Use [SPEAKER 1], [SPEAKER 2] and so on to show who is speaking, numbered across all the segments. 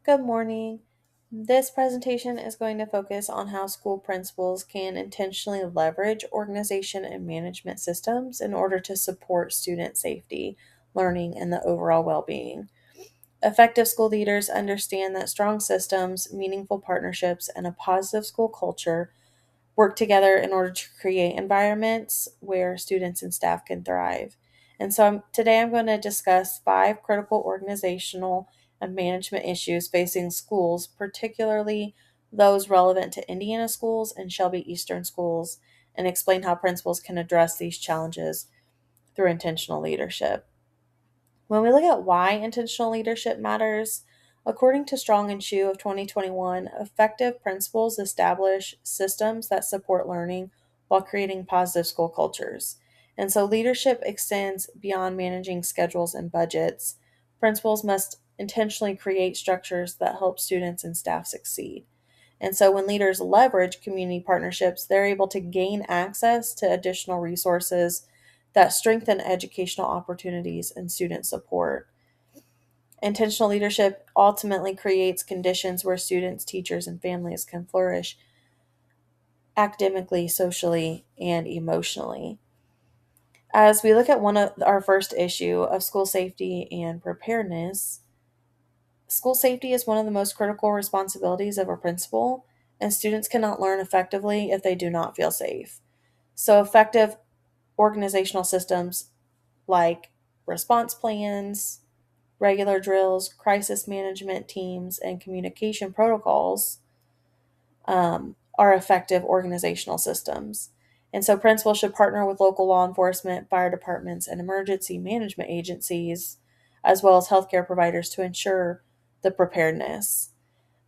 [SPEAKER 1] Good morning. This presentation is going to focus on how school principals can intentionally leverage organization and management systems in order to support student safety, learning, and the overall well being. Effective school leaders understand that strong systems, meaningful partnerships, and a positive school culture work together in order to create environments where students and staff can thrive. Today I'm going to discuss five critical organizational and management issues facing schools, particularly those relevant to Indiana schools and Shelby Eastern schools, and explain how principals can address these challenges through intentional leadership. When we look at why intentional leadership matters, according to Strong and Chu of 2021, effective principals establish systems that support learning while creating positive school cultures. And so leadership extends beyond managing schedules and budgets. Principals must intentionally create structures that help students and staff succeed. And so when leaders leverage community partnerships, they're able to gain access to additional resources that strengthen educational opportunities and student support. Intentional leadership ultimately creates conditions where students, teachers, and families can flourish academically, socially, and emotionally. As we look at one of our first issue of school safety and preparedness, school safety is one of the most critical responsibilities of a principal, and students cannot learn effectively if they do not feel safe. So, effective organizational systems like response plans, regular drills, crisis management teams, and communication protocols are effective organizational systems. And so, principals should partner with local law enforcement, fire departments, and emergency management agencies, as well as healthcare providers, to ensure the preparedness.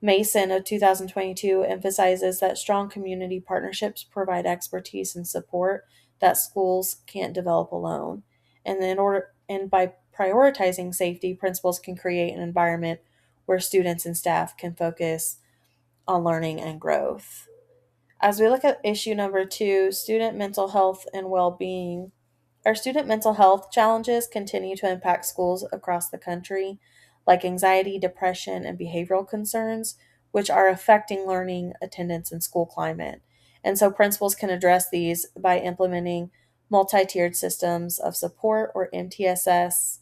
[SPEAKER 1] Mason of 2022 emphasizes that strong community partnerships provide expertise and support that schools can't develop alone. And by prioritizing safety, principals can create an environment where students and staff can focus on learning and growth. As we look at issue number 2, student mental health and well-being, our student mental health challenges continue to impact schools across the country, like anxiety, depression, and behavioral concerns, which are affecting learning, attendance, and school climate. And so principals can address these by implementing multi tiered systems of support, or MTSS,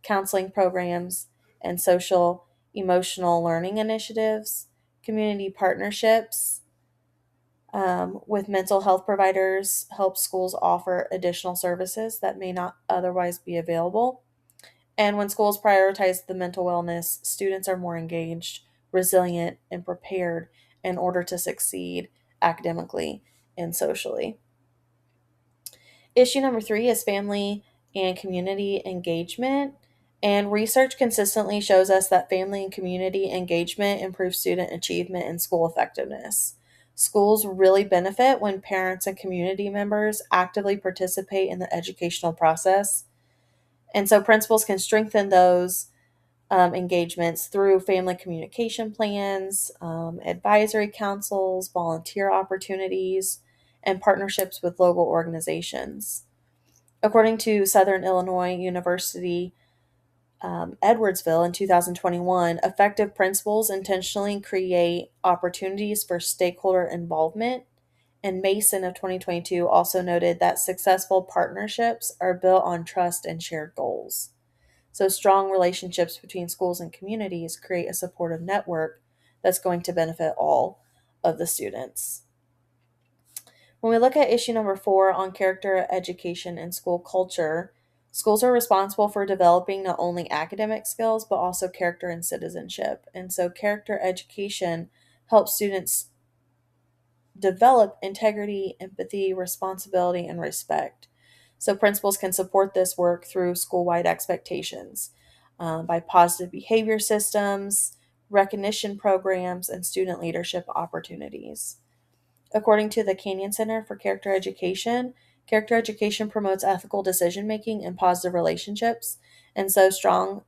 [SPEAKER 1] counseling programs, and social emotional learning initiatives, community partnerships, with mental health providers help schools offer additional services that may not otherwise be available. And when schools prioritize the mental wellness, students are more engaged, resilient, and prepared in order to succeed academically and socially. Issue number 3 is family and community engagement. And research consistently shows us that family and community engagement improves student achievement and school effectiveness. Schools really benefit when parents and community members actively participate in the educational process. And so principals can strengthen those engagements through family communication plans, advisory councils, volunteer opportunities, and partnerships with local organizations. According to Southern Illinois University Edwardsville in 2021, effective principals intentionally create opportunities for stakeholder involvement. And Mason of 2022 also noted that successful partnerships are built on trust and shared goals. So, strong relationships between schools and communities create a supportive network that's going to benefit all of the students. When we look at issue number 4 on character education and school culture, schools are responsible for developing not only academic skills but also character and citizenship. And so, character education helps students develop integrity, empathy, responsibility, and respect. So, principals can support this work through school wide expectations by positive behavior systems, recognition programs, and student leadership opportunities. According to the Canyon Center for character education promotes ethical decision making and positive relationships. And so, strong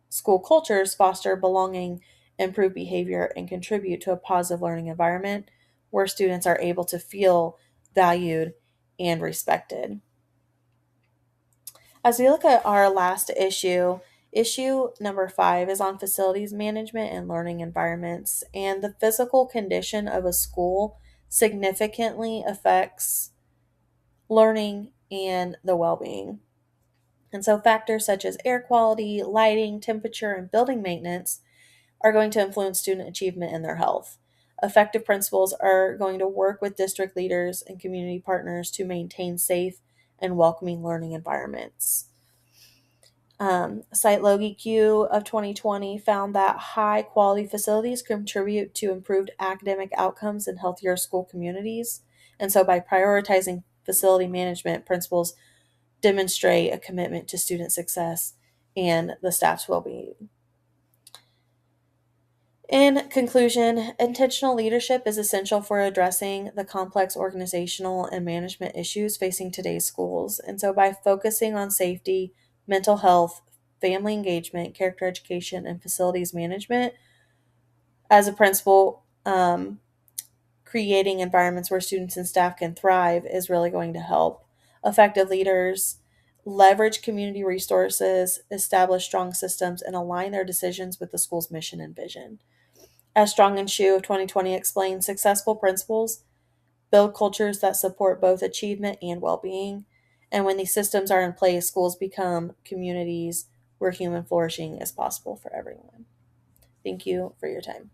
[SPEAKER 1] school cultures foster belonging, improve behavior, and contribute to a positive learning environment where students are able to feel valued and respected. As we look at our last issue, Issue number 5 is on facilities management and learning environments, and the physical condition of a school significantly affects learning and the well being. And so, factors such as air quality, lighting, temperature, and building maintenance are going to influence student achievement and their health. Effective principals are going to work with district leaders and community partners to maintain safe and welcoming learning environments. Site LogiQ of 2020 found that high quality facilities contribute to improved academic outcomes and healthier school communities. And so, by prioritizing facility management, principals demonstrate a commitment to student success and the staff's well being. In conclusion, intentional leadership is essential for addressing the complex organizational and management issues facing today's schools. And so, by focusing on safety, mental health, family engagement, character education, and facilities management, as a principal, creating environments where students and staff can thrive is really going to help. Effective leaders leverage community resources, establish strong systems, and align their decisions with the school's mission and vision. As Strong and Shu of 2020 explains, successful principals build cultures that support both achievement and well being. And when these systems are in place, schools become communities where human flourishing is possible for everyone. Thank you for your time.